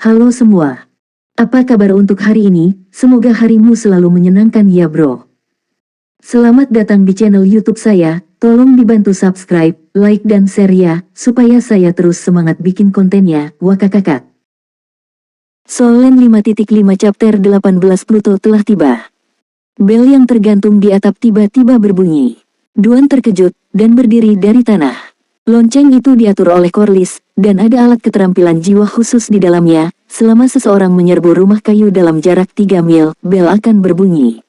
Halo semua. Apa kabar untuk hari ini? Semoga harimu selalu menyenangkan ya bro. Selamat datang di channel YouTube saya. Tolong dibantu subscribe, like dan share ya, supaya saya terus semangat bikin kontennya. Wakakakak. Solen 5.5 chapter 18 Pluto telah tiba. Bel yang tergantung di atap tiba-tiba berbunyi. Duan terkejut dan berdiri dari tanah. Lonceng itu diatur oleh Corliss, dan ada alat keterampilan jiwa khusus di dalamnya. Selama seseorang menyerbu rumah kayu dalam jarak 3 mil, bel akan berbunyi.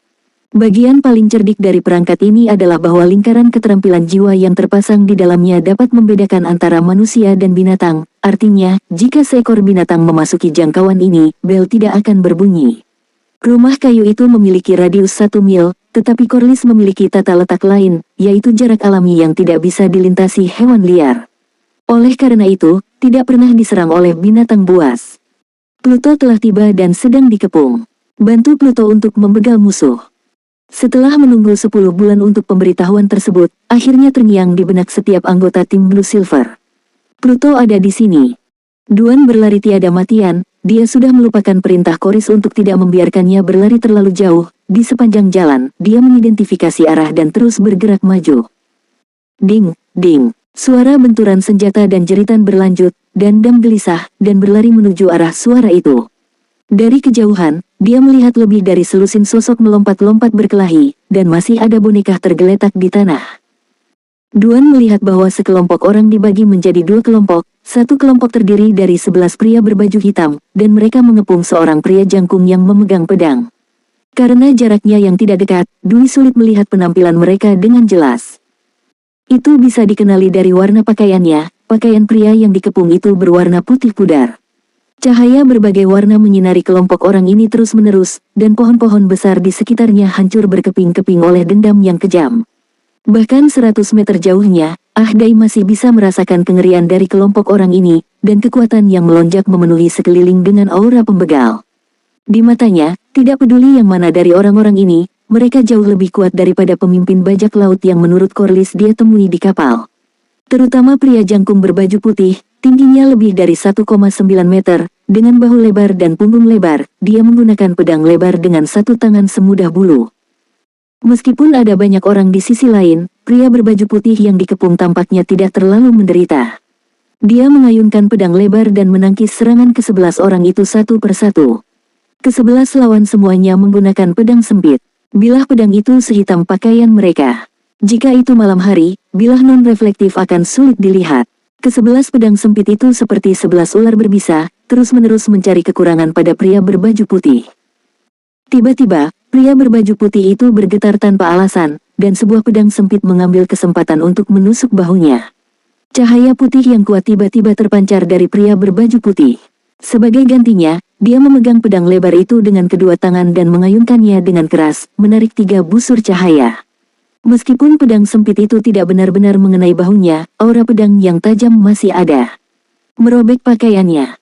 Bagian paling cerdik dari perangkat ini adalah bahwa lingkaran keterampilan jiwa yang terpasang di dalamnya dapat membedakan antara manusia dan binatang. Artinya, jika seekor binatang memasuki jangkauan ini, bel tidak akan berbunyi. Rumah kayu itu memiliki radius 1 mil, tetapi Corliss memiliki tata letak lain, yaitu jarak alami yang tidak bisa dilintasi hewan liar. Oleh karena itu, tidak pernah diserang oleh binatang buas. Pluto telah tiba dan sedang dikepung. Bantu Pluto untuk membegal musuh. Setelah menunggu 10 bulan untuk pemberitahuan tersebut, akhirnya terngiang di benak setiap anggota tim Blue Silver. Pluto ada di sini. Duan berlari tiada matian. Dia sudah melupakan perintah Corliss untuk tidak membiarkannya berlari terlalu jauh. Di sepanjang jalan, dia mengidentifikasi arah dan terus bergerak maju. Ding, ding. Suara benturan senjata dan jeritan berlanjut, dan Dam gelisah, dan berlari menuju arah suara itu. Dari kejauhan, dia melihat lebih dari selusin sosok melompat-lompat berkelahi, dan masih ada boneka tergeletak di tanah. Duan melihat bahwa sekelompok orang dibagi menjadi 2 kelompok. Satu kelompok terdiri dari 11 pria berbaju hitam, dan mereka mengepung seorang pria jangkung yang memegang pedang. Karena jaraknya yang tidak dekat, Dwi sulit melihat penampilan mereka dengan jelas. Itu bisa dikenali dari warna pakaiannya. Pakaian pria yang dikepung itu berwarna putih pudar. Cahaya berbagai warna menyinari kelompok orang ini terus-menerus, dan pohon-pohon besar di sekitarnya hancur berkeping-keping oleh dendam yang kejam. Bahkan 100 meter jauhnya, Dai masih bisa merasakan kengerian dari kelompok orang ini, dan kekuatan yang melonjak memenuhi sekeliling dengan aura pembegal. Di matanya, tidak peduli yang mana dari orang-orang ini, mereka jauh lebih kuat daripada pemimpin bajak laut yang menurut Corliss dia temui di kapal. Terutama pria jangkung berbaju putih, tingginya lebih dari 1,9 meter, dengan bahu lebar dan punggung lebar, dia menggunakan pedang lebar dengan satu tangan semudah bulu. Meskipun ada banyak orang di sisi lain, pria berbaju putih yang dikepung tampaknya tidak terlalu menderita. Dia mengayunkan pedang lebar dan menangkis serangan ke-11 orang itu satu persatu. Ke-11 lawan semuanya menggunakan pedang sempit. Bilah pedang itu sehitam pakaian mereka. Jika itu malam hari, bilah non-reflektif akan sulit dilihat. Ke-11 pedang sempit itu seperti 11 ular berbisa, terus-menerus mencari kekurangan pada pria berbaju putih. Tiba-tiba, pria berbaju putih itu bergetar tanpa alasan, dan sebuah pedang sempit mengambil kesempatan untuk menusuk bahunya. Cahaya putih yang kuat tiba-tiba terpancar dari pria berbaju putih. Sebagai gantinya, dia memegang pedang lebar itu dengan kedua tangan dan mengayunkannya dengan keras, menarik 3 busur cahaya. Meskipun pedang sempit itu tidak benar-benar mengenai bahunya, aura pedang yang tajam masih ada. Merobek pakaiannya.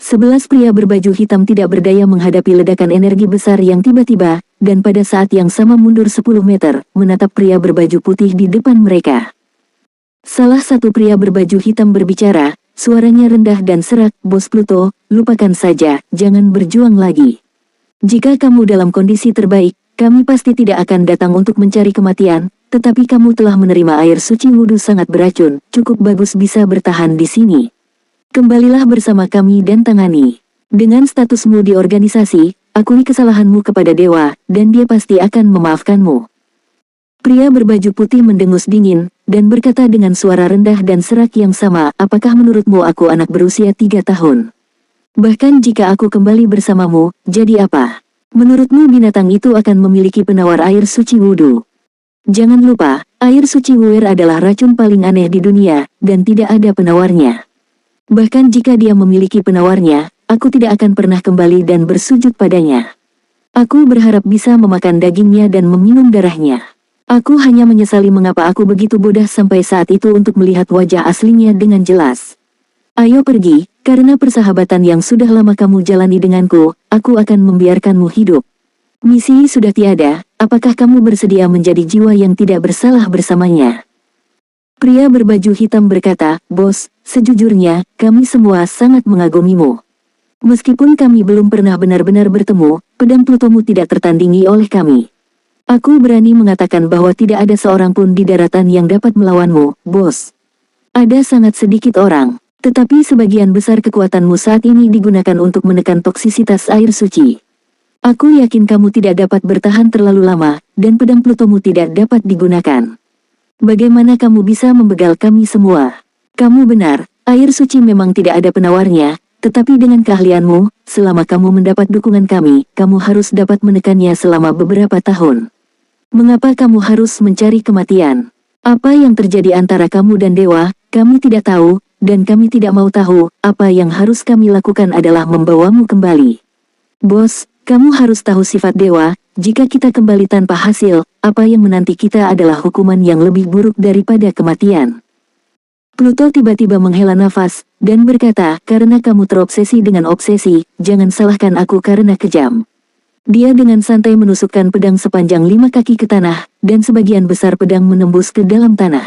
11 pria berbaju hitam tidak berdaya menghadapi ledakan energi besar yang tiba-tiba, dan pada saat yang sama mundur 10 meter, menatap pria berbaju putih di depan mereka. Salah satu pria berbaju hitam berbicara, suaranya rendah dan serak, "Bos Pluto, lupakan saja, jangan berjuang lagi. Jika kamu dalam kondisi terbaik, kami pasti tidak akan datang untuk mencari kematian, tetapi kamu telah menerima air suci wudhu sangat beracun, cukup bagus bisa bertahan di sini. Kembalilah bersama kami dan tangani. Dengan statusmu di organisasi, akui kesalahanmu kepada dewa, dan dia pasti akan memaafkanmu." Pria berbaju putih mendengus dingin, dan berkata dengan suara rendah dan serak yang sama, "Apakah menurutmu aku anak berusia 3 tahun? Bahkan jika aku kembali bersamamu, jadi apa? Menurutmu binatang itu akan memiliki penawar air suci wudhu? Jangan lupa, air suci wuer adalah racun paling aneh di dunia, dan tidak ada penawarnya. Bahkan jika dia memiliki penawarnya, aku tidak akan pernah kembali dan bersujud padanya. Aku berharap bisa memakan dagingnya dan meminum darahnya. Aku hanya menyesali mengapa aku begitu bodoh sampai saat itu untuk melihat wajah aslinya dengan jelas. Ayo pergi, karena persahabatan yang sudah lama kamu jalani denganku, aku akan membiarkanmu hidup. Misi sudah tiada, apakah kamu bersedia menjadi jiwa yang tidak bersalah bersamanya?" Pria berbaju hitam berkata, "Bos, sejujurnya, kami semua sangat mengagumimu. Meskipun kami belum pernah benar-benar bertemu, pedang Plutomu tidak tertandingi oleh kami. Aku berani mengatakan bahwa tidak ada seorang pun di daratan yang dapat melawanmu, bos. Ada sangat sedikit orang, tetapi sebagian besar kekuatanmu saat ini digunakan untuk menekan toksisitas air suci. Aku yakin kamu tidak dapat bertahan terlalu lama, dan pedang Plutomu tidak dapat digunakan. Bagaimana kamu bisa membegal kami semua? Kamu benar, air suci memang tidak ada penawarnya, tetapi dengan keahlianmu, selama kamu mendapat dukungan kami, kamu harus dapat menekannya selama beberapa tahun. Mengapa kamu harus mencari kematian? Apa yang terjadi antara kamu dan dewa, kami tidak tahu, dan kami tidak mau tahu. Apa yang harus kami lakukan adalah membawamu kembali. Bos, kamu harus tahu sifat dewa, jika kita kembali tanpa hasil, apa yang menanti kita adalah hukuman yang lebih buruk daripada kematian. Pluto tiba-tiba menghela nafas, dan berkata, karena kamu terobsesi dengan obsesi, jangan salahkan aku karena kejam. Dia dengan santai menusukkan pedang sepanjang 5 kaki ke tanah, dan sebagian besar pedang menembus ke dalam tanah.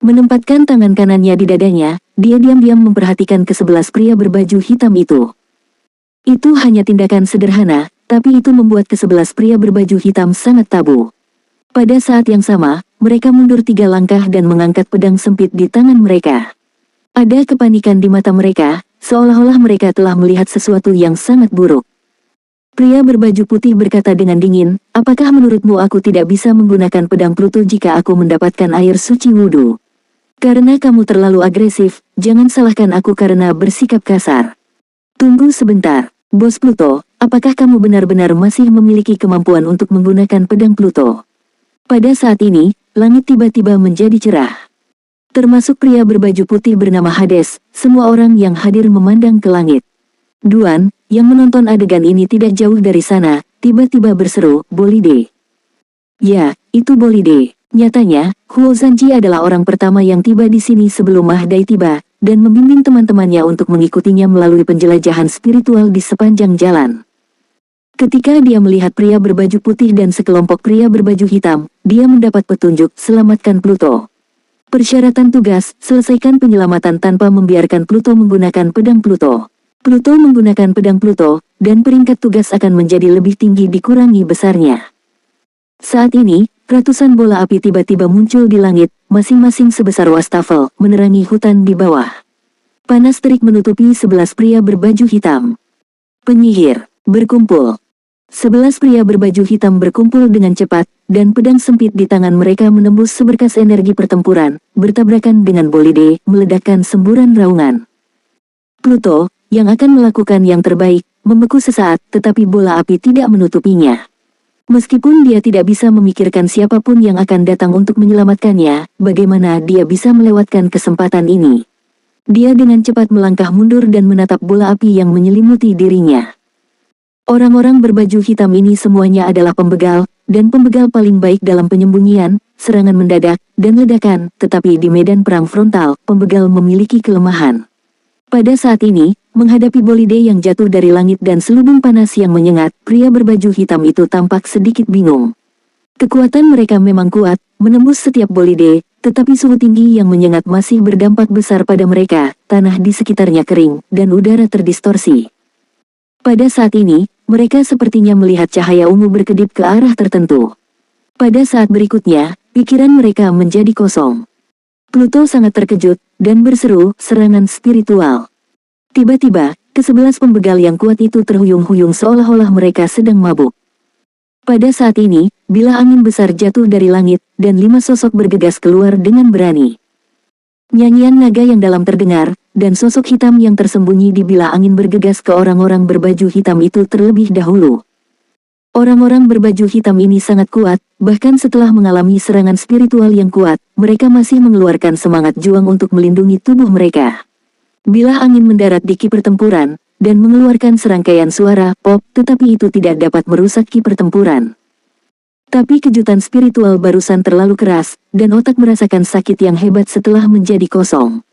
Menempatkan tangan kanannya di dadanya, dia diam-diam memperhatikan ke-11 pria berbaju hitam itu. Itu hanya tindakan sederhana, tapi itu membuat ke-11 pria berbaju hitam sangat tabu. Pada saat yang sama, mereka mundur 3 langkah dan mengangkat pedang sempit di tangan mereka. Ada kepanikan di mata mereka, seolah-olah mereka telah melihat sesuatu yang sangat buruk. Pria berbaju putih berkata dengan dingin, apakah menurutmu aku tidak bisa menggunakan pedang Pluto jika aku mendapatkan air suci wudhu? Karena kamu terlalu agresif, jangan salahkan aku karena bersikap kasar. Tunggu sebentar. Bos Pluto, apakah kamu benar-benar masih memiliki kemampuan untuk menggunakan pedang Pluto? Pada saat ini, langit tiba-tiba menjadi cerah. Termasuk pria berbaju putih bernama Hades, semua orang yang hadir memandang ke langit. Duan, yang menonton adegan ini tidak jauh dari sana, tiba-tiba berseru, Bolide. Ya, itu Bolide. Nyatanya, Huo Zanji adalah orang pertama yang tiba di sini sebelum Mahdai tiba, dan membimbing teman-temannya untuk mengikutinya melalui penjelajahan spiritual di sepanjang jalan. Ketika dia melihat pria berbaju putih dan sekelompok pria berbaju hitam, dia mendapat petunjuk, selamatkan Pluto. Persyaratan tugas, selesaikan penyelamatan tanpa membiarkan Pluto menggunakan pedang Pluto. Pluto menggunakan pedang Pluto, dan peringkat tugas akan menjadi lebih tinggi dikurangi besarnya. Saat ini, ratusan bola api tiba-tiba muncul di langit, masing-masing sebesar wastafel, menerangi hutan di bawah. Panas terik menutupi 11 pria berbaju hitam. Penyihir, berkumpul. 11 pria berbaju hitam berkumpul dengan cepat, dan pedang sempit di tangan mereka menembus seberkas energi pertempuran, bertabrakan dengan Bolide, meledakkan semburan raungan. Pluto, yang akan melakukan yang terbaik, membeku sesaat, tetapi bola api tidak menutupinya. Meskipun dia tidak bisa memikirkan siapapun yang akan datang untuk menyelamatkannya, bagaimana dia bisa melewatkan kesempatan ini? Dia dengan cepat melangkah mundur dan menatap bola api yang menyelimuti dirinya. Orang-orang berbaju hitam ini semuanya adalah pembegal, dan pembegal paling baik dalam penyembunyian, serangan mendadak, dan ledakan, tetapi di medan perang frontal, pembegal memiliki kelemahan. Pada saat ini, menghadapi Bolide yang jatuh dari langit dan selubung panas yang menyengat, pria berbaju hitam itu tampak sedikit bingung. Kekuatan mereka memang kuat, menembus setiap Bolide, tetapi suhu tinggi yang menyengat masih berdampak besar pada mereka, tanah di sekitarnya kering, dan udara terdistorsi. Pada saat ini, mereka sepertinya melihat cahaya ungu berkedip ke arah tertentu. Pada saat berikutnya, pikiran mereka menjadi kosong. Pluto sangat terkejut, dan berseru, serangan spiritual. Tiba-tiba, ke-11 pembegal yang kuat itu terhuyung-huyung seolah-olah mereka sedang mabuk. Pada saat ini, bilah angin besar jatuh dari langit, dan 5 sosok bergegas keluar dengan berani. Nyanyian naga yang dalam terdengar, dan sosok hitam yang tersembunyi di bilah angin bergegas ke orang-orang berbaju hitam itu terlebih dahulu. Orang-orang berbaju hitam ini sangat kuat, bahkan setelah mengalami serangan spiritual yang kuat, mereka masih mengeluarkan semangat juang untuk melindungi tubuh mereka. Bilah angin mendarat di ki pertempuran, dan mengeluarkan serangkaian suara pop, tetapi itu tidak dapat merusak ki pertempuran. Tapi kejutan spiritual barusan terlalu keras, dan otak merasakan sakit yang hebat setelah menjadi kosong.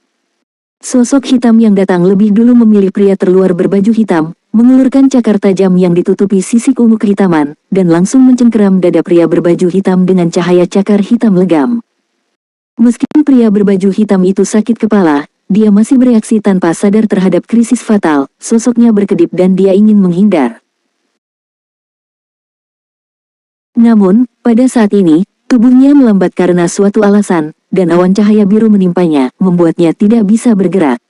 Sosok hitam yang datang lebih dulu memilih pria terluar berbaju hitam, mengulurkan cakar tajam yang ditutupi sisik ungu kehitaman, dan langsung mencengkeram dada pria berbaju hitam dengan cahaya cakar hitam legam. Meskipun pria berbaju hitam itu sakit kepala, dia masih bereaksi tanpa sadar terhadap krisis fatal. Sosoknya berkedip dan dia ingin menghindar. Namun, pada saat ini, tubuhnya melambat karena suatu alasan, dan awan cahaya biru menimpanya, membuatnya tidak bisa bergerak.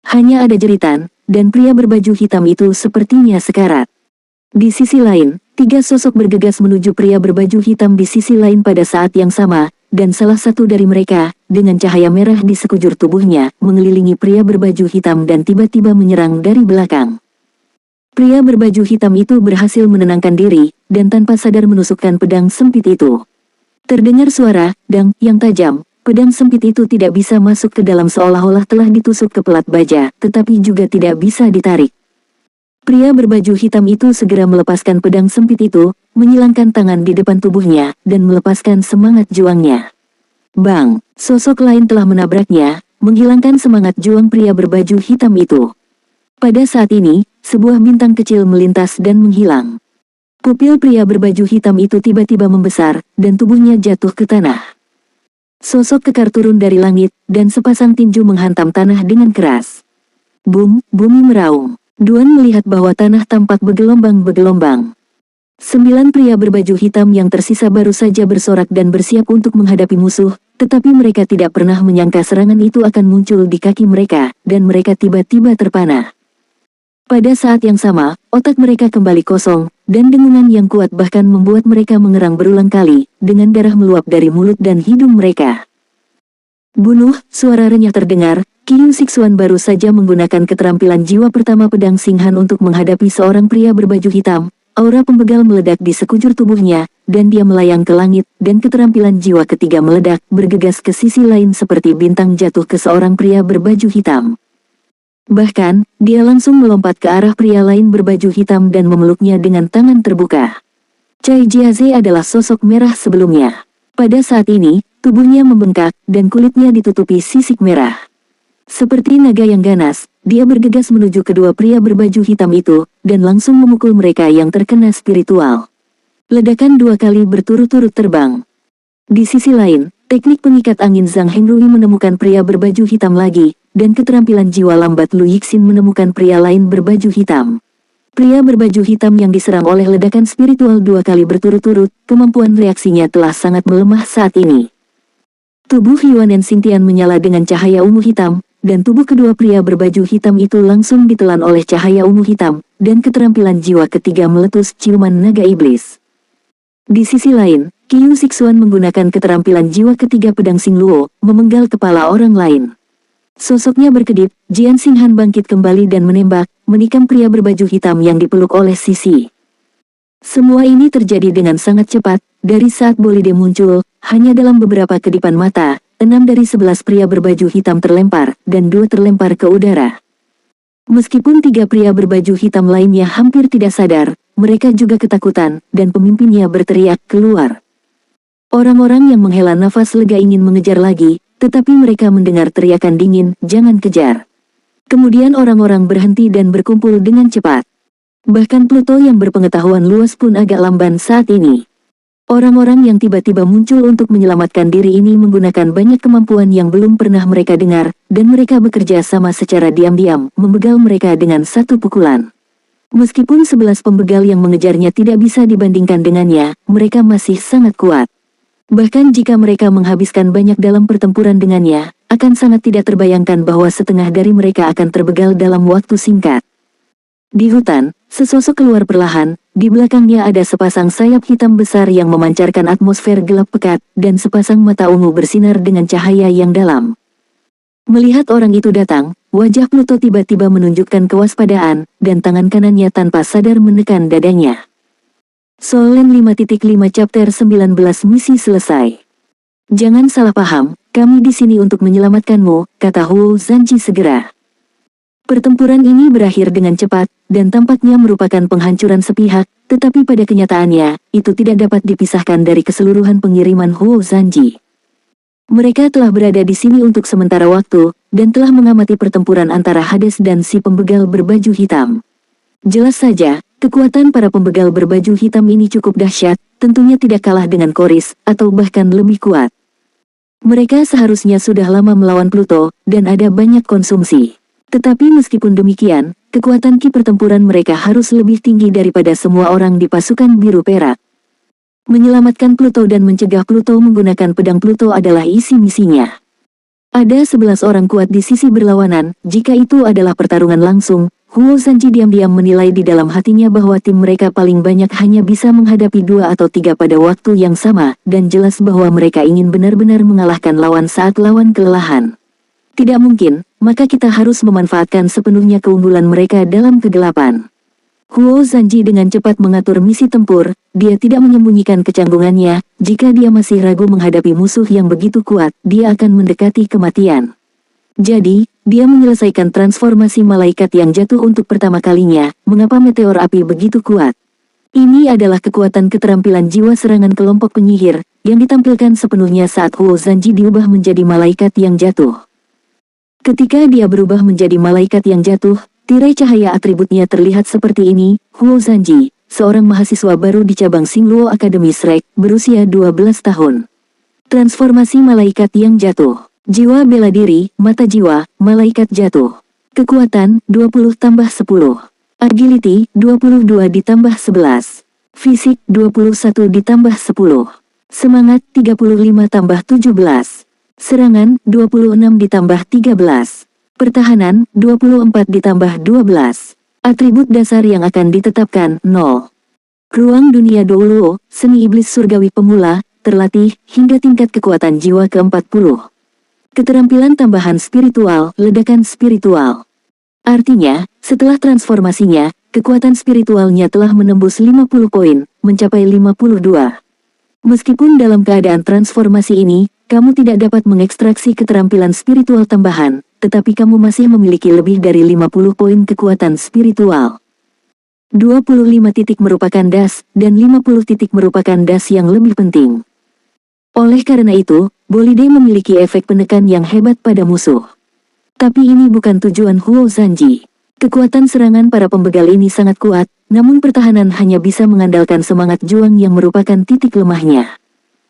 Hanya ada jeritan, dan pria berbaju hitam itu sepertinya sekarat. Di sisi lain, 3 sosok bergegas menuju pria berbaju hitam di sisi lain pada saat yang sama, dan salah satu dari mereka, dengan cahaya merah di sekujur tubuhnya, mengelilingi pria berbaju hitam dan tiba-tiba menyerang dari belakang. Pria berbaju hitam itu berhasil menenangkan diri, dan tanpa sadar menusukkan pedang sempit itu. Terdengar suara dang yang tajam. Pedang sempit itu tidak bisa masuk ke dalam seolah-olah telah ditusuk ke pelat baja, tetapi juga tidak bisa ditarik. Pria berbaju hitam itu segera melepaskan pedang sempit itu, menyilangkan tangan di depan tubuhnya, dan melepaskan semangat juangnya. Bang! Sosok lain telah menabraknya, menghilangkan semangat juang pria berbaju hitam itu. Pada saat ini, sebuah bintang kecil melintas dan menghilang. Pupil pria berbaju hitam itu tiba-tiba membesar, dan tubuhnya jatuh ke tanah. Sosok kekar turun dari langit, dan sepasang tinju menghantam tanah dengan keras. Boom! Bumi meraung. Duan melihat bahwa tanah tampak bergelombang-bergelombang. 9 pria berbaju hitam yang tersisa baru saja bersorak dan bersiap untuk menghadapi musuh, tetapi mereka tidak pernah menyangka serangan itu akan muncul di kaki mereka, dan mereka tiba-tiba terpana. Pada saat yang sama, otak mereka kembali kosong, dan dengungan yang kuat bahkan membuat mereka mengerang berulang kali, dengan darah meluap dari mulut dan hidung mereka. Bunuh! Suara renyah terdengar. Qiu Sixuan baru saja menggunakan keterampilan jiwa pertama pedang Singhan untuk menghadapi seorang pria berbaju hitam. Aura pembegal meledak di sekujur tubuhnya, dan dia melayang ke langit, dan keterampilan jiwa ketiga meledak, bergegas ke sisi lain seperti bintang jatuh ke seorang pria berbaju hitam. Bahkan, dia langsung melompat ke arah pria lain berbaju hitam dan memeluknya dengan tangan terbuka. Cai Jiaze adalah sosok merah sebelumnya. Pada saat ini, tubuhnya membengkak, dan kulitnya ditutupi sisik merah. Seperti naga yang ganas, dia bergegas menuju kedua pria berbaju hitam itu, dan langsung memukul mereka yang terkena spiritual. Ledakan 2 kali berturut-turut terbang. Di sisi lain, teknik pengikat angin Zhang Hengrui menemukan pria berbaju hitam lagi, dan keterampilan jiwa lambat Lu Yixin menemukan pria lain berbaju hitam. Pria berbaju hitam yang diserang oleh ledakan spiritual 2 kali berturut-turut, kemampuan reaksinya telah sangat melemah saat ini. Tubuh Yuan and Xingtian menyala dengan cahaya ungu hitam, dan tubuh kedua pria berbaju hitam itu langsung ditelan oleh cahaya ungu hitam, dan keterampilan jiwa ketiga meletus ciuman naga iblis. Di sisi lain, Qiu Sixuan menggunakan keterampilan jiwa ketiga pedang Xing Luo, memenggal kepala orang lain. Sosoknya berkedip, Jian Xinghan bangkit kembali dan menembak, menikam pria berbaju hitam yang dipeluk oleh Sisi. Semua ini terjadi dengan sangat cepat, dari saat bolide muncul, hanya dalam beberapa kedipan mata, 6 dari 11 pria berbaju hitam terlempar, dan 2 terlempar ke udara. Meskipun 3 pria berbaju hitam lainnya hampir tidak sadar, mereka juga ketakutan, dan pemimpinnya berteriak keluar. Orang-orang yang menghela nafas lega ingin mengejar lagi, tetapi mereka mendengar teriakan dingin, jangan kejar. Kemudian orang-orang berhenti dan berkumpul dengan cepat. Bahkan Pluto yang berpengetahuan luas pun agak lamban saat ini. Orang-orang yang tiba-tiba muncul untuk menyelamatkan diri ini menggunakan banyak kemampuan yang belum pernah mereka dengar, dan mereka bekerja sama secara diam-diam, membegal mereka dengan satu pukulan. Meskipun 11 pembegal yang mengejarnya tidak bisa dibandingkan dengannya, mereka masih sangat kuat. Bahkan jika mereka menghabiskan banyak dalam pertempuran dengannya, akan sangat tidak terbayangkan bahwa setengah dari mereka akan terbegal dalam waktu singkat. Di hutan, sesosok keluar perlahan, di belakangnya ada sepasang sayap hitam besar yang memancarkan atmosfer gelap pekat, dan sepasang mata ungu bersinar dengan cahaya yang dalam. Melihat orang itu datang, wajah Pluto tiba-tiba menunjukkan kewaspadaan, dan tangan kanannya tanpa sadar menekan dadanya. Solen 5.5 Chapter 19 Misi selesai. Jangan salah paham, kami di sini untuk menyelamatkanmu, kata Huo Zanji segera. Pertempuran ini berakhir dengan cepat, dan tampaknya merupakan penghancuran sepihak, tetapi pada kenyataannya, itu tidak dapat dipisahkan dari keseluruhan pengiriman Huo Zanji. Mereka telah berada di sini untuk sementara waktu, dan telah mengamati pertempuran antara Hades dan si pembegal berbaju hitam. Jelas saja, kekuatan para pembegal berbaju hitam ini cukup dahsyat, tentunya tidak kalah dengan Koris, atau bahkan lebih kuat. Mereka seharusnya sudah lama melawan Pluto, dan ada banyak konsumsi. Tetapi meskipun demikian, kekuatan ki pertempuran mereka harus lebih tinggi daripada semua orang di pasukan biru perak. Menyelamatkan Pluto dan mencegah Pluto menggunakan pedang Pluto adalah isi misinya. Ada 11 orang kuat di sisi berlawanan, jika itu adalah pertarungan langsung. Huo Zanji diam-diam menilai di dalam hatinya bahwa tim mereka paling banyak hanya bisa menghadapi 2 atau 3 pada waktu yang sama, dan jelas bahwa mereka ingin benar-benar mengalahkan lawan saat lawan kelelahan. Tidak mungkin, maka kita harus memanfaatkan sepenuhnya keunggulan mereka dalam kegelapan. Huo Zanji dengan cepat mengatur misi tempur, dia tidak menyembunyikan kecanggungannya, jika dia masih ragu menghadapi musuh yang begitu kuat, dia akan mendekati kematian. Jadi, dia menyelesaikan transformasi malaikat yang jatuh untuk pertama kalinya. Mengapa meteor api begitu kuat? Ini adalah kekuatan keterampilan jiwa serangan kelompok penyihir, yang ditampilkan sepenuhnya saat Huo Zanji diubah menjadi malaikat yang jatuh. Ketika dia berubah menjadi malaikat yang jatuh, tirai cahaya atributnya terlihat seperti ini. Huo Zanji, seorang mahasiswa baru di cabang Xingluo Academy Shrek, berusia 12 tahun. Transformasi malaikat yang jatuh. Jiwa bela diri, mata jiwa, malaikat jatuh. Kekuatan, 20+10. Agility, 22 ditambah 11. Fisik, 21 ditambah 10. Semangat, 35 tambah 17. Serangan, 26 ditambah 13. Pertahanan, 24 ditambah 12. Atribut dasar yang akan ditetapkan, 0. Ruang dunia Douluo, seni iblis surgawi pemula, terlatih, hingga tingkat kekuatan jiwa ke-40. Keterampilan tambahan spiritual, ledakan spiritual. Artinya, setelah transformasinya, kekuatan spiritualnya telah menembus 50 poin, mencapai 52. Meskipun dalam keadaan transformasi ini, kamu tidak dapat mengekstraksi keterampilan spiritual tambahan, tetapi kamu masih memiliki lebih dari 50 poin kekuatan spiritual. 25 titik merupakan das, dan 50 titik merupakan das yang lebih penting. Oleh karena itu, Bolide memiliki efek penekan yang hebat pada musuh. Tapi ini bukan tujuan Huo Zanji. Kekuatan serangan para pembegal ini sangat kuat, namun pertahanan hanya bisa mengandalkan semangat juang yang merupakan titik lemahnya.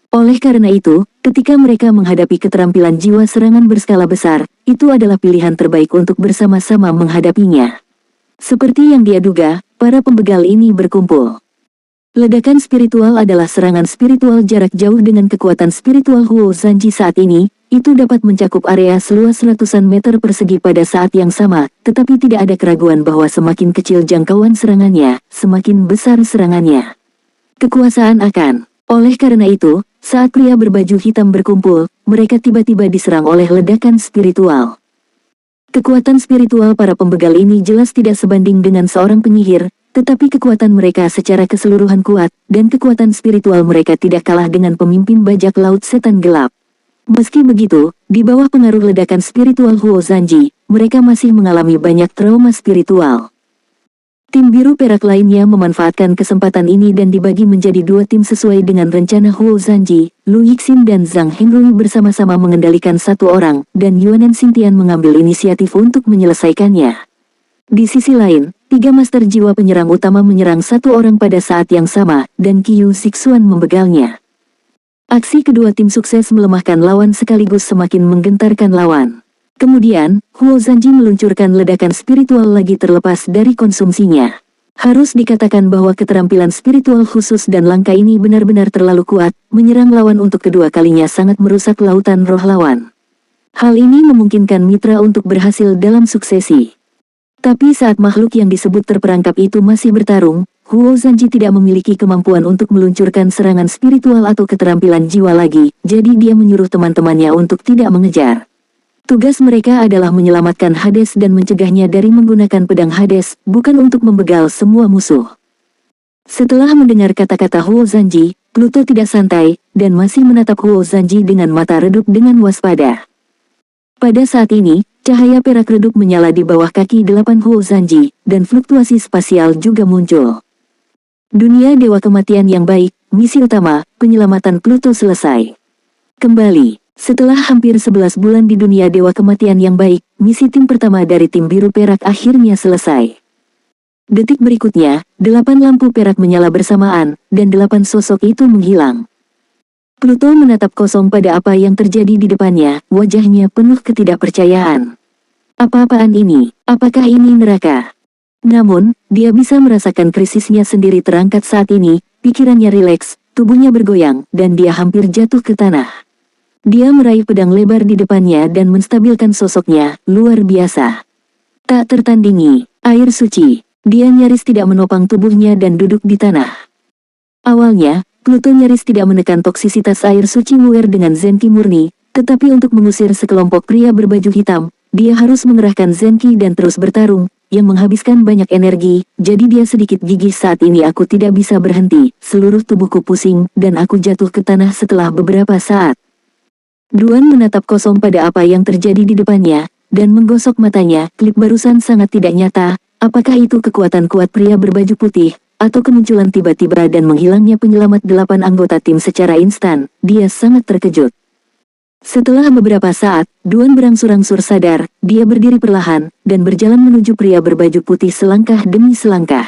Oleh karena itu, ketika mereka menghadapi keterampilan jiwa serangan berskala besar, itu adalah pilihan terbaik untuk bersama-sama menghadapinya. Seperti yang dia duga, para pembegal ini berkumpul. Ledakan spiritual adalah serangan spiritual jarak jauh dengan kekuatan spiritual Huo Zanji saat ini, itu dapat mencakup area seluas ratusan meter persegi pada saat yang sama, tetapi tidak ada keraguan bahwa semakin kecil jangkauan serangannya, semakin besar serangannya. Kekuasaan akan. Oleh karena itu, saat pria berbaju hitam berkumpul, mereka tiba-tiba diserang oleh ledakan spiritual. Kekuatan spiritual para pembegal ini jelas tidak sebanding dengan seorang penyihir, tetapi kekuatan mereka secara keseluruhan kuat, dan kekuatan spiritual mereka tidak kalah dengan pemimpin bajak laut setan gelap. Meski begitu, di bawah pengaruh ledakan spiritual Huo Zanji, mereka masih mengalami banyak trauma spiritual. Tim biru perak lainnya memanfaatkan kesempatan ini dan dibagi menjadi 2 tim sesuai dengan rencana Huo Zanji. Lu Yixin dan Zhang Hengrui bersama-sama mengendalikan 1 orang, dan Yuanan Xingtian mengambil inisiatif untuk menyelesaikannya. Di sisi lain, 3 master jiwa penyerang utama menyerang 1 orang pada saat yang sama, dan Qiu Zixuan membegalnya. Aksi kedua tim sukses melemahkan lawan sekaligus semakin menggentarkan lawan. Kemudian, Huo Zanji meluncurkan ledakan spiritual lagi terlepas dari konsumsinya. Harus dikatakan bahwa keterampilan spiritual khusus dan langka ini benar-benar terlalu kuat, menyerang lawan untuk kedua kalinya sangat merusak lautan roh lawan. Hal ini memungkinkan mitra untuk berhasil dalam suksesi. Tapi saat makhluk yang disebut terperangkap itu masih bertarung, Huo Zanji tidak memiliki kemampuan untuk meluncurkan serangan spiritual atau keterampilan jiwa lagi, jadi dia menyuruh teman-temannya untuk tidak mengejar. Tugas mereka adalah menyelamatkan Hades dan mencegahnya dari menggunakan pedang Hades, bukan untuk membegal semua musuh. Setelah mendengar kata-kata Huo Zanji, Pluto tidak santai, dan masih menatap Huo Zanji dengan mata redup dengan waspada. Pada saat ini, cahaya perak redup menyala di bawah kaki 8 Huo Zanji, dan fluktuasi spasial juga muncul. Dunia Dewa Kematian yang baik, misi utama, penyelamatan Pluto selesai. Kembali. Setelah hampir 11 bulan di dunia Dewa Kematian yang baik, misi tim pertama dari tim biru perak akhirnya selesai. Detik berikutnya, 8 lampu perak menyala bersamaan, dan 8 sosok itu menghilang. Pluto menatap kosong pada apa yang terjadi di depannya, wajahnya penuh ketidakpercayaan. Apa-apaan ini? Apakah ini neraka? Namun, dia bisa merasakan krisisnya sendiri terangkat saat ini, pikirannya rileks, tubuhnya bergoyang, dan dia hampir jatuh ke tanah. Dia meraih pedang lebar di depannya dan menstabilkan sosoknya, luar biasa. Tak tertandingi, air suci. Dia nyaris tidak menopang tubuhnya dan duduk di tanah. Awalnya, Pluto nyaris tidak menekan toksisitas air suci Wuer dengan Zenki murni, tetapi untuk mengusir sekelompok pria berbaju hitam, dia harus mengerahkan Zenki dan terus bertarung, yang menghabiskan banyak energi, jadi dia sedikit gigih saat ini aku tidak bisa berhenti, seluruh tubuhku pusing, dan aku jatuh ke tanah setelah beberapa saat. Duan menatap kosong pada apa yang terjadi di depannya, dan menggosok matanya, klip barusan sangat tidak nyata, apakah itu kekuatan kuat pria berbaju putih, atau kemunculan tiba-tiba dan menghilangnya penyelamat 8 anggota tim secara instan, dia sangat terkejut. Setelah beberapa saat, Duan berangsur-angsur sadar, dia berdiri perlahan, dan berjalan menuju pria berbaju putih selangkah demi selangkah.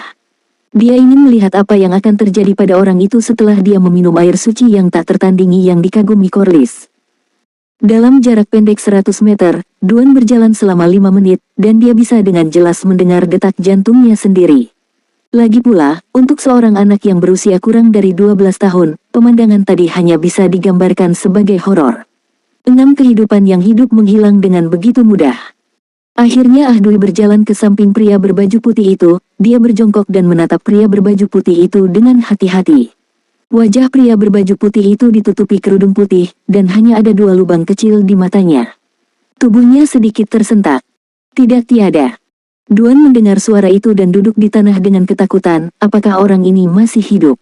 Dia ingin melihat apa yang akan terjadi pada orang itu setelah dia meminum air suci yang tak tertandingi yang dikagumi Corliss. Dalam jarak pendek 100 meter, Duan berjalan selama 5 menit, dan dia bisa dengan jelas mendengar detak jantungnya sendiri. Lagi pula, untuk seorang anak yang berusia kurang dari 12 tahun, pemandangan tadi hanya bisa digambarkan sebagai horor. 6 kehidupan yang hidup menghilang dengan begitu mudah. Akhirnya Ahdui berjalan ke samping pria berbaju putih itu, dia berjongkok dan menatap pria berbaju putih itu dengan hati-hati. Wajah pria berbaju putih itu ditutupi kerudung putih, dan hanya ada 2 lubang kecil di matanya. Tubuhnya sedikit tersentak. Tidak tiada. Duan mendengar suara itu dan duduk di tanah dengan ketakutan, apakah orang ini masih hidup?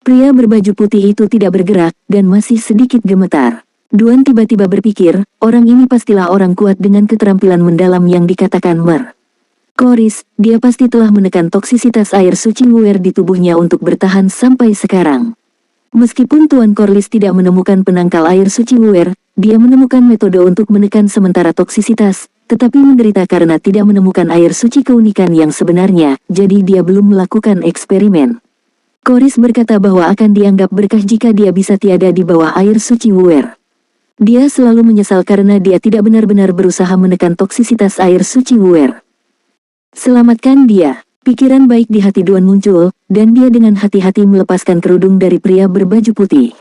Pria berbaju putih itu tidak bergerak, dan masih sedikit gemetar. Duan tiba-tiba berpikir, orang ini pastilah orang kuat dengan keterampilan mendalam yang dikatakan Mer. Corliss, dia pasti telah menekan toksisitas air suci Wuer di tubuhnya untuk bertahan sampai sekarang. Meskipun Tuan Corliss tidak menemukan penangkal air suci Wuer, dia menemukan metode untuk menekan sementara toksisitas, tetapi menderita karena tidak menemukan air suci keunikan yang sebenarnya, jadi dia belum melakukan eksperimen. Corliss berkata bahwa akan dianggap berkah jika dia bisa tiada di bawah air suci Wuer. Dia selalu menyesal karena dia tidak benar-benar berusaha menekan toksisitas air suci Wuer. Selamatkan dia. Pikiran baik di hati Duan muncul, dan dia dengan hati-hati melepaskan kerudung dari pria berbaju putih.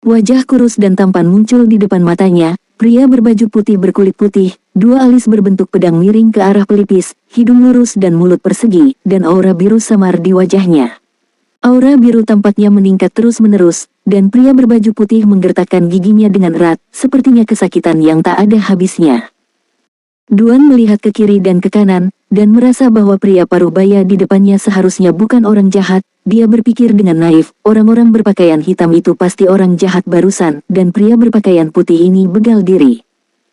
Wajah kurus dan tampan muncul di depan matanya, pria berbaju putih berkulit putih, 2 alis berbentuk pedang miring ke arah pelipis, hidung lurus dan mulut persegi, dan aura biru samar di wajahnya. Aura biru tampaknya meningkat terus-menerus, dan pria berbaju putih menggertakkan giginya dengan erat, sepertinya kesakitan yang tak ada habisnya. Duan melihat ke kiri dan ke kanan, dan merasa bahwa pria paruh baya di depannya seharusnya bukan orang jahat. Dia berpikir dengan naif, orang-orang berpakaian hitam itu pasti orang jahat barusan, dan pria berpakaian putih ini begal diri.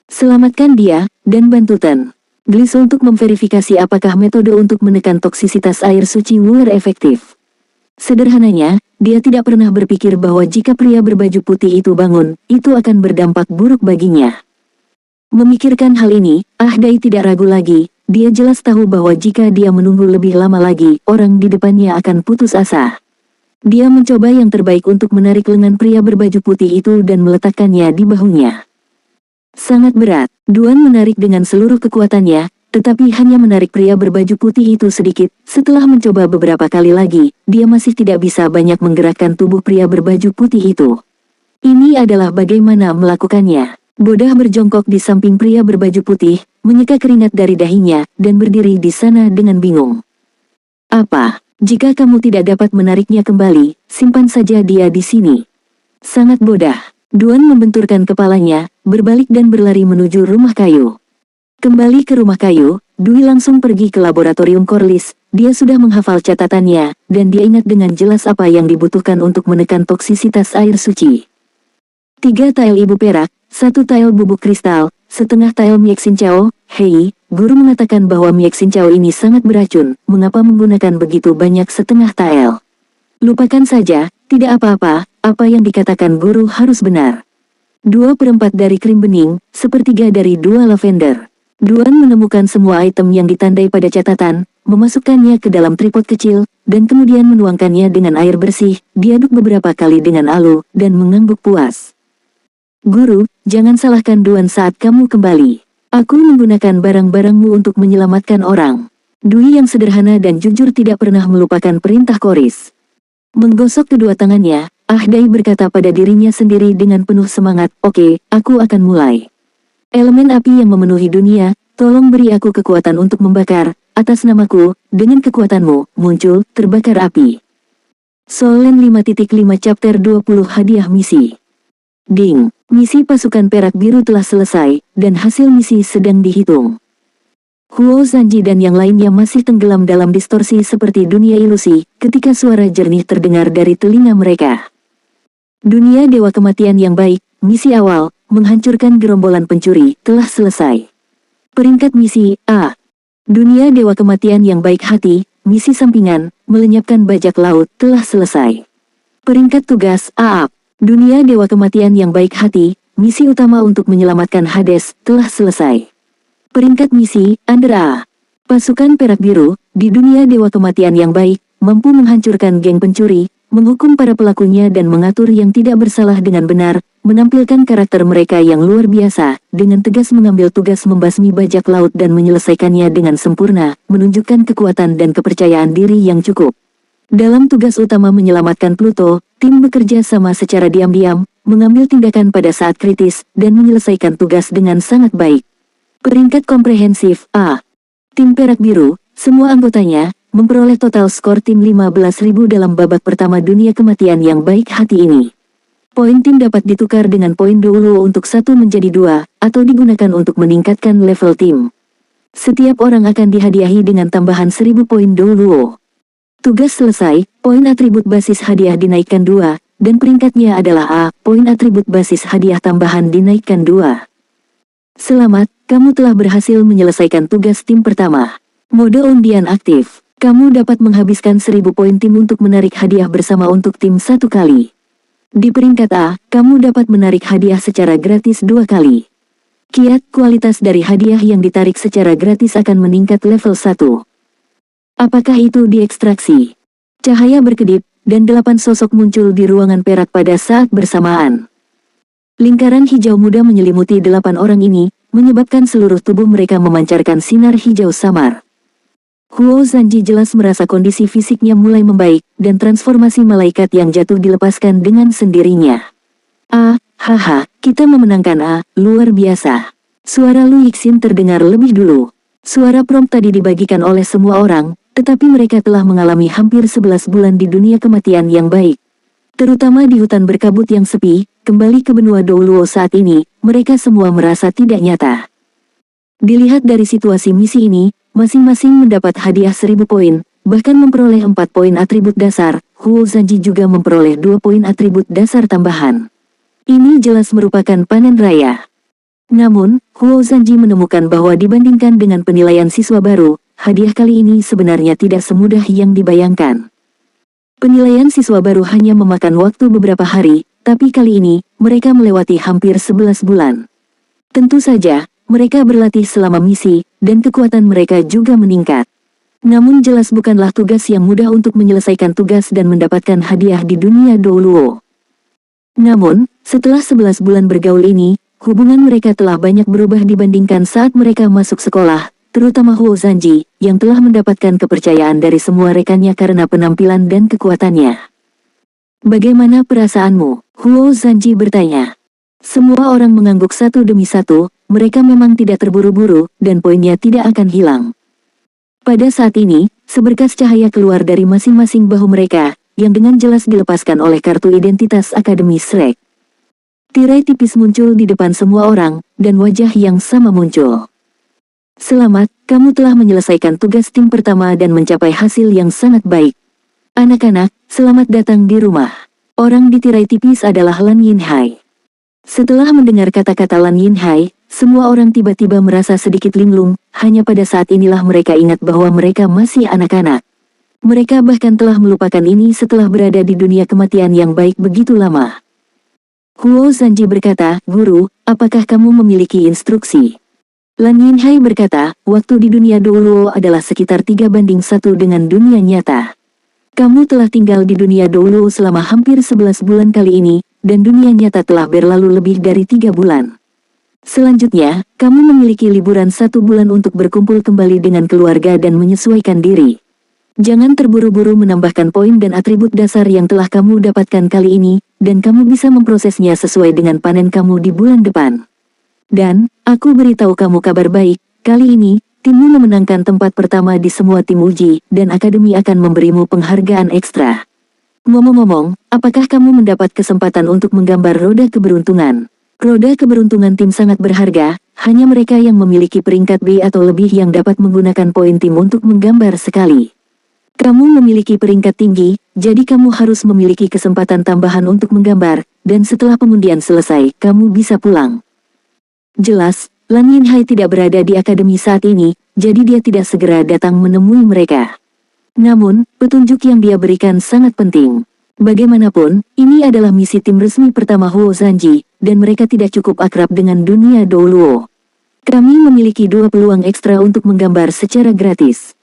Selamatkan dia, dan bantu Tan Gliss untuk memverifikasi apakah metode untuk menekan toksisitas air suci Wuer efektif. Sederhananya, dia tidak pernah berpikir bahwa jika pria berbaju putih itu bangun, itu akan berdampak buruk baginya. Memikirkan hal ini, Ahdai tidak ragu lagi, dia jelas tahu bahwa jika dia menunggu lebih lama lagi, orang di depannya akan putus asa. Dia mencoba yang terbaik untuk menarik lengan pria berbaju putih itu dan meletakkannya di bahunya. Sangat berat, Duan menarik dengan seluruh kekuatannya, tetapi hanya menarik pria berbaju putih itu sedikit. Setelah mencoba beberapa kali lagi, dia masih tidak bisa banyak menggerakkan tubuh pria berbaju putih itu. Ini adalah bagaimana melakukannya. Bodah berjongkok di samping pria berbaju putih, menyeka keringat dari dahinya, dan berdiri di sana dengan bingung. Apa? Jika kamu tidak dapat menariknya kembali, simpan saja dia di sini. Sangat bodah. Duan membenturkan kepalanya, berbalik dan berlari menuju rumah kayu. Kembali ke rumah kayu, Dui langsung pergi ke laboratorium Corliss. Dia sudah menghafal catatannya, dan dia ingat dengan jelas apa yang dibutuhkan untuk menekan toksisitas air suci. 3 tael ibu perak, 1 tael bubuk kristal, setengah tael Miek Xin-Chao. Hei, guru mengatakan bahwa Miek Xin-Chao ini sangat beracun, mengapa menggunakan begitu banyak setengah tael? Lupakan saja, tidak apa-apa, apa yang dikatakan guru harus benar. 2/4 dari krim bening, 1/3 dari 2 lavender. Duan menemukan semua item yang ditandai pada catatan, memasukkannya ke dalam tripod kecil, dan kemudian menuangkannya dengan air bersih, diaduk beberapa kali dengan alu, dan mengangguk puas. Guru, jangan salahkan Duan saat kamu kembali. Aku menggunakan barang-barangmu untuk menyelamatkan orang. Dui yang sederhana dan jujur tidak pernah melupakan perintah Koris. Menggosok kedua tangannya, Ahdai berkata pada dirinya sendiri dengan penuh semangat, "Oke, aku akan mulai. Elemen api yang memenuhi dunia, tolong beri aku kekuatan untuk membakar, atas namaku, dengan kekuatanmu, muncul, terbakar api." Solen 5.5 Chapter 20 Hadiah Misi. Ding, misi pasukan perak biru telah selesai, dan hasil misi sedang dihitung. Huo Zanji dan yang lainnya masih tenggelam dalam distorsi seperti dunia ilusi, ketika suara jernih terdengar dari telinga mereka. Dunia Dewa Kematian yang baik, misi awal, menghancurkan gerombolan pencuri, telah selesai. Peringkat misi A. Dunia Dewa Kematian yang baik hati, misi sampingan, melenyapkan bajak laut, telah selesai. Peringkat tugas A. Dunia Dewa Kematian yang baik hati, misi utama untuk menyelamatkan Hades, telah selesai. Peringkat misi, Under A. Pasukan perak biru, di dunia Dewa Kematian yang baik, mampu menghancurkan geng pencuri, menghukum para pelakunya dan mengatur yang tidak bersalah dengan benar, menampilkan karakter mereka yang luar biasa, dengan tegas mengambil tugas membasmi bajak laut dan menyelesaikannya dengan sempurna, menunjukkan kekuatan dan kepercayaan diri yang cukup. Dalam tugas utama menyelamatkan Pluto, tim bekerja sama secara diam-diam, mengambil tindakan pada saat kritis, dan menyelesaikan tugas dengan sangat baik. Peringkat komprehensif A. Tim perak biru, semua anggotanya, memperoleh total skor tim 15.000 dalam babak pertama dunia kematian yang baik hati ini. Poin tim dapat ditukar dengan poin Douluo untuk 1 menjadi 2, atau digunakan untuk meningkatkan level tim. Setiap orang akan dihadiahi dengan tambahan 1000 poin Douluo. Tugas selesai, poin atribut basis hadiah dinaikkan 2, dan peringkatnya adalah A, poin atribut basis hadiah tambahan dinaikkan 2. Selamat, kamu telah berhasil menyelesaikan tugas tim pertama. Mode undian aktif. Kamu dapat menghabiskan 1000 poin tim untuk menarik hadiah bersama untuk tim 1 kali. Di peringkat A, kamu dapat menarik hadiah secara gratis 2 kali. Kiat kualitas dari hadiah yang ditarik secara gratis akan meningkat level 1. Apakah itu diekstraksi? Cahaya berkedip, dan 8 sosok muncul di ruangan perak pada saat bersamaan. Lingkaran hijau muda menyelimuti 8 orang ini, menyebabkan seluruh tubuh mereka memancarkan sinar hijau samar. Huo Zanji jelas merasa kondisi fisiknya mulai membaik, dan transformasi malaikat yang jatuh dilepaskan dengan sendirinya. Haha, kita memenangkan A, luar biasa. Suara Lu Yixin terdengar lebih dulu. Suara prompt tadi dibagikan oleh semua orang, tetapi mereka telah mengalami hampir 11 bulan di dunia kematian yang baik. Terutama di hutan berkabut yang sepi, kembali ke benua Douluo saat ini, mereka semua merasa tidak nyata. Dilihat dari situasi misi ini, masing-masing mendapat hadiah 1000 poin, bahkan memperoleh 4 poin atribut dasar, Huo Zanji juga memperoleh 2 poin atribut dasar tambahan. Ini jelas merupakan panen raya. Namun, Huo Zanji menemukan bahwa dibandingkan dengan penilaian siswa baru, hadiah kali ini sebenarnya tidak semudah yang dibayangkan. Penilaian siswa baru hanya memakan waktu beberapa hari, tapi kali ini, mereka melewati hampir 11 bulan. Tentu saja, mereka berlatih selama misi, dan kekuatan mereka juga meningkat. Namun jelas bukanlah tugas yang mudah untuk menyelesaikan tugas dan mendapatkan hadiah di dunia Douluo. Namun, setelah 11 bulan bergaul ini, hubungan mereka telah banyak berubah dibandingkan saat mereka masuk sekolah, terutama Huo Zanji, yang telah mendapatkan kepercayaan dari semua rekannya karena penampilan dan kekuatannya. Bagaimana perasaanmu? Huo Zanji bertanya. Semua orang mengangguk satu demi satu, mereka memang tidak terburu-buru, dan poinnya tidak akan hilang. Pada saat ini, seberkas cahaya keluar dari masing-masing bahu mereka, yang dengan jelas dilepaskan oleh kartu identitas Akademi Shrek. Tirai tipis muncul di depan semua orang, dan wajah yang sama muncul. Selamat, kamu telah menyelesaikan tugas tim pertama dan mencapai hasil yang sangat baik. Anak-anak, selamat datang di rumah. Orang di tirai tipis adalah Lan Yinhai. Setelah mendengar kata-kata Lan Yinhai, semua orang tiba-tiba merasa sedikit linglung, hanya pada saat inilah mereka ingat bahwa mereka masih anak-anak. Mereka bahkan telah melupakan ini setelah berada di dunia kematian yang baik begitu lama. Huo Zanji berkata, "Guru, apakah kamu memiliki instruksi?" Lan Yinhai berkata, waktu di dunia Douluo adalah sekitar 3:1 dengan dunia nyata. Kamu telah tinggal di dunia Douluo selama hampir 11 bulan kali ini, dan dunia nyata telah berlalu lebih dari 3 bulan. Selanjutnya, kamu memiliki liburan 1 bulan untuk berkumpul kembali dengan keluarga dan menyesuaikan diri. Jangan terburu-buru menambahkan poin dan atribut dasar yang telah kamu dapatkan kali ini, dan kamu bisa memprosesnya sesuai dengan panen kamu di bulan depan. Dan, aku beritahu kamu kabar baik, kali ini, timmu memenangkan tempat pertama di semua tim uji, dan akademi akan memberimu penghargaan ekstra. Ngomong-ngomong, apakah kamu mendapat kesempatan untuk menggambar roda keberuntungan? Roda keberuntungan tim sangat berharga, hanya mereka yang memiliki peringkat B atau lebih yang dapat menggunakan poin tim untuk menggambar sekali. Kamu memiliki peringkat tinggi, jadi kamu harus memiliki kesempatan tambahan untuk menggambar, dan setelah pengundian selesai, kamu bisa pulang. Jelas, Lan Yinhai tidak berada di akademi saat ini, jadi dia tidak segera datang menemui mereka. Namun, petunjuk yang dia berikan sangat penting. Bagaimanapun, ini adalah misi tim resmi pertama Huo Zanji, dan mereka tidak cukup akrab dengan dunia Douluo. Kami memiliki 2 peluang ekstra untuk menggambar secara gratis.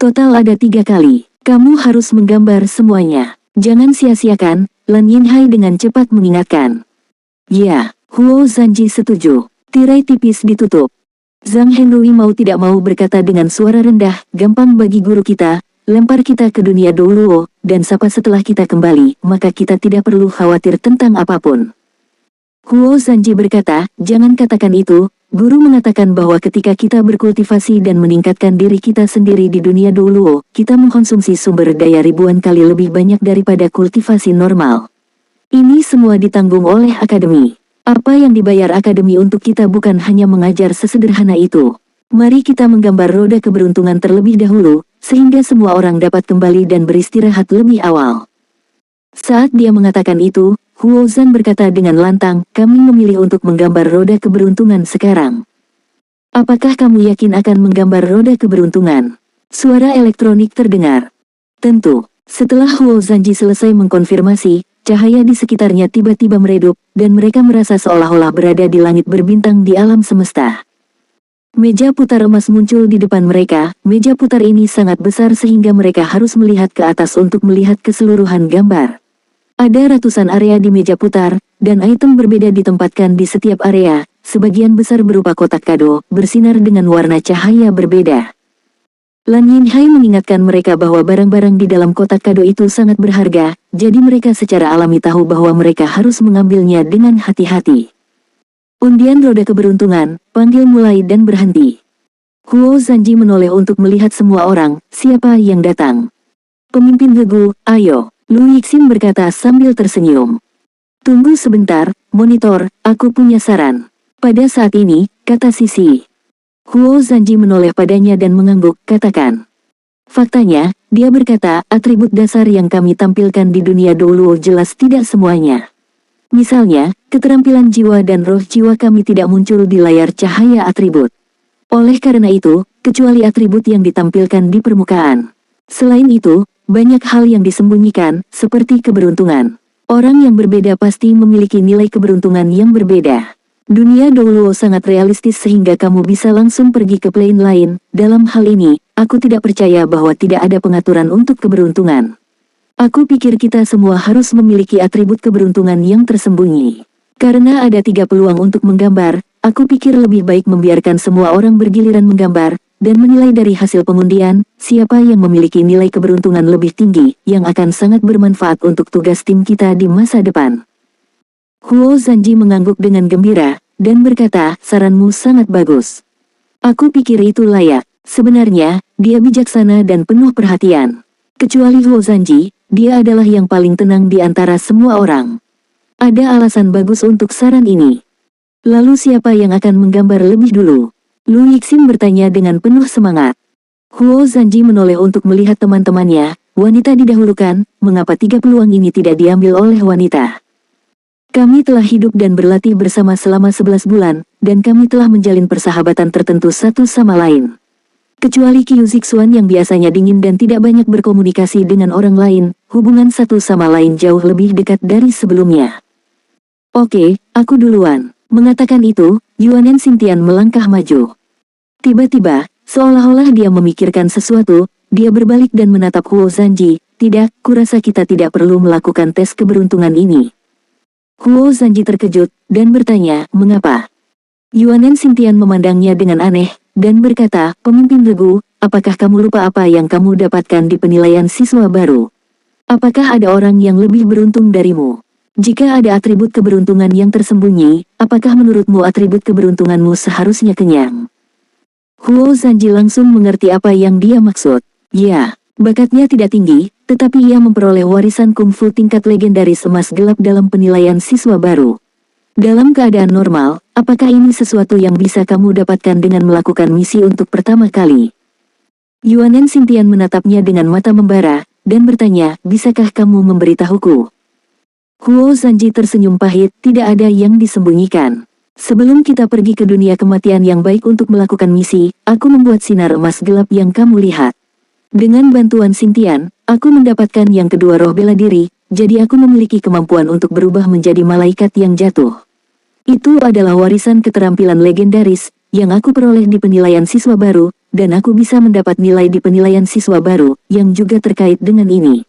Total ada 3 kali. Kamu harus menggambar semuanya. Jangan sia-siakan, Lan Yinhai dengan cepat mengingatkan. Ya, Huo Zanji setuju. Tirai tipis ditutup. Zhang Henrui mau tidak mau berkata dengan suara rendah, gampang bagi guru kita, lempar kita ke dunia Douluo, dan sapa setelah kita kembali, maka kita tidak perlu khawatir tentang apapun. Huo Zanji berkata, jangan katakan itu, guru mengatakan bahwa ketika kita berkultivasi dan meningkatkan diri kita sendiri di dunia Douluo, kita mengkonsumsi sumber daya ribuan kali lebih banyak daripada kultivasi normal. Ini semua ditanggung oleh akademi. Apa yang dibayar akademi untuk kita bukan hanya mengajar sesederhana itu. Mari kita menggambar roda keberuntungan terlebih dahulu, sehingga semua orang dapat kembali dan beristirahat lebih awal. Saat dia mengatakan itu, Huo Zan berkata dengan lantang, kami memilih untuk menggambar roda keberuntungan sekarang. Apakah kamu yakin akan menggambar roda keberuntungan? Suara elektronik terdengar. Tentu. Setelah Huo Zanji selesai mengkonfirmasi, cahaya di sekitarnya tiba-tiba meredup, dan mereka merasa seolah-olah berada di langit berbintang di alam semesta. Meja putar emas muncul di depan mereka, meja putar ini sangat besar sehingga mereka harus melihat ke atas untuk melihat keseluruhan gambar. Ada ratusan area di meja putar, dan item berbeda ditempatkan di setiap area, sebagian besar berupa kotak kado, bersinar dengan warna cahaya berbeda. Lan Yinhai mengingatkan mereka bahwa barang-barang di dalam kotak kado itu sangat berharga, jadi mereka secara alami tahu bahwa mereka harus mengambilnya dengan hati-hati. Undian roda keberuntungan, panggil mulai dan berhenti. Huo Zanji menoleh untuk melihat semua orang, siapa yang datang. Pemimpin Gegu, ayo, Lu Yixin berkata sambil tersenyum. Tunggu sebentar, monitor, aku punya saran. Pada saat ini, kata Sisi. Huo Zanji menoleh padanya dan mengangguk, katakan. Faktanya, dia berkata, atribut dasar yang kami tampilkan di dunia Douluo jelas tidak semuanya. Misalnya, keterampilan jiwa dan roh jiwa kami tidak muncul di layar cahaya atribut. Oleh karena itu, kecuali atribut yang ditampilkan di permukaan. Selain itu, banyak hal yang disembunyikan, seperti keberuntungan. Orang yang berbeda pasti memiliki nilai keberuntungan yang berbeda. Dunia Douluo sangat realistis sehingga kamu bisa langsung pergi ke plane lain. Dalam hal ini, aku tidak percaya bahwa tidak ada pengaturan untuk keberuntungan. Aku pikir kita semua harus memiliki atribut keberuntungan yang tersembunyi. Karena ada 3 peluang untuk menggambar, aku pikir lebih baik membiarkan semua orang bergiliran menggambar, dan menilai dari hasil pengundian, siapa yang memiliki nilai keberuntungan lebih tinggi, yang akan sangat bermanfaat untuk tugas tim kita di masa depan. Huo Zanji mengangguk dengan gembira, dan berkata, saranmu sangat bagus. Aku pikir itu layak. Sebenarnya, dia bijaksana dan penuh perhatian. Kecuali Huo Zanji, dia adalah yang paling tenang di antara semua orang. Ada alasan bagus untuk saran ini. Lalu siapa yang akan menggambar lebih dulu? Lu Yixin bertanya dengan penuh semangat. Huo Zanji menoleh untuk melihat teman-temannya, wanita didahulukan, mengapa 3 peluang ini tidak diambil oleh wanita? Kami telah hidup dan berlatih bersama selama 11 bulan, dan kami telah menjalin persahabatan tertentu satu sama lain. Kecuali Qiu Zixuan yang biasanya dingin dan tidak banyak berkomunikasi dengan orang lain, hubungan satu sama lain jauh lebih dekat dari sebelumnya. Oke, aku duluan. Mengatakan itu, Yuanen Xingtian melangkah maju. Tiba-tiba, seolah-olah dia memikirkan sesuatu, dia berbalik dan menatap Huo Zanji. Tidak, kurasa kita tidak perlu melakukan tes keberuntungan ini. Huo Zanji terkejut, dan bertanya, mengapa? Yuanen Xingtian memandangnya dengan aneh, dan berkata, pemimpin regu, apakah kamu lupa apa yang kamu dapatkan di penilaian siswa baru? Apakah ada orang yang lebih beruntung darimu? Jika ada atribut keberuntungan yang tersembunyi, apakah menurutmu atribut keberuntunganmu seharusnya kenyang? Huo Zanji langsung mengerti apa yang dia maksud. Ya, bakatnya tidak tinggi, tetapi ia memperoleh warisan kungfu tingkat legendaris emas gelap dalam penilaian siswa baru. Dalam keadaan normal, apakah ini sesuatu yang bisa kamu dapatkan dengan melakukan misi untuk pertama kali? Yuanen Xingtian menatapnya dengan mata membara, dan bertanya, bisakah kamu memberitahuku? Huo Zanji tersenyum pahit, tidak ada yang disembunyikan. Sebelum kita pergi ke dunia kematian yang baik untuk melakukan misi, aku membuat sinar emas gelap yang kamu lihat. Dengan bantuan Xingtian, aku mendapatkan yang kedua roh bela diri, jadi aku memiliki kemampuan untuk berubah menjadi malaikat yang jatuh. Itu adalah warisan keterampilan legendaris, yang aku peroleh di penilaian siswa baru, dan aku bisa mendapat nilai di penilaian siswa baru, yang juga terkait dengan ini.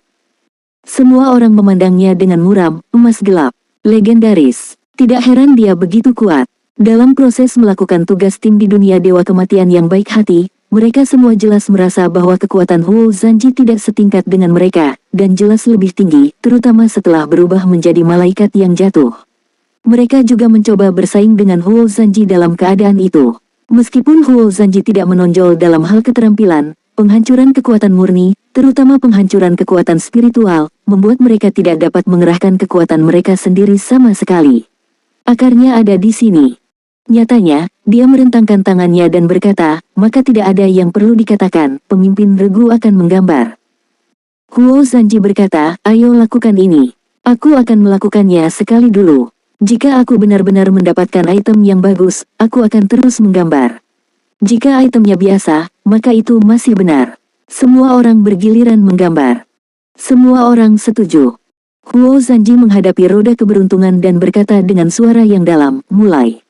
Semua orang memandangnya dengan muram, emas gelap, legendaris. Tidak heran dia begitu kuat. Dalam proses melakukan tugas tim di dunia dewa kematian yang baik hati, mereka semua jelas merasa bahwa kekuatan Huo Zanji tidak setingkat dengan mereka, dan jelas lebih tinggi, terutama setelah berubah menjadi malaikat yang jatuh. Mereka juga mencoba bersaing dengan Huo Zanji dalam keadaan itu. Meskipun Huo Zanji tidak menonjol dalam hal keterampilan, penghancuran kekuatan murni, terutama penghancuran kekuatan spiritual, membuat mereka tidak dapat mengerahkan kekuatan mereka sendiri sama sekali. Akarnya ada di sini. Nyatanya, dia merentangkan tangannya dan berkata, maka tidak ada yang perlu dikatakan, pemimpin regu akan menggambar. Huo Zanji berkata, ayo lakukan ini. Aku akan melakukannya sekali dulu. Jika aku benar-benar mendapatkan item yang bagus, aku akan terus menggambar. Jika itemnya biasa, maka itu masih benar. Semua orang bergiliran menggambar. Semua orang setuju. Huo Zanji menghadapi roda keberuntungan dan berkata dengan suara yang dalam, mulai.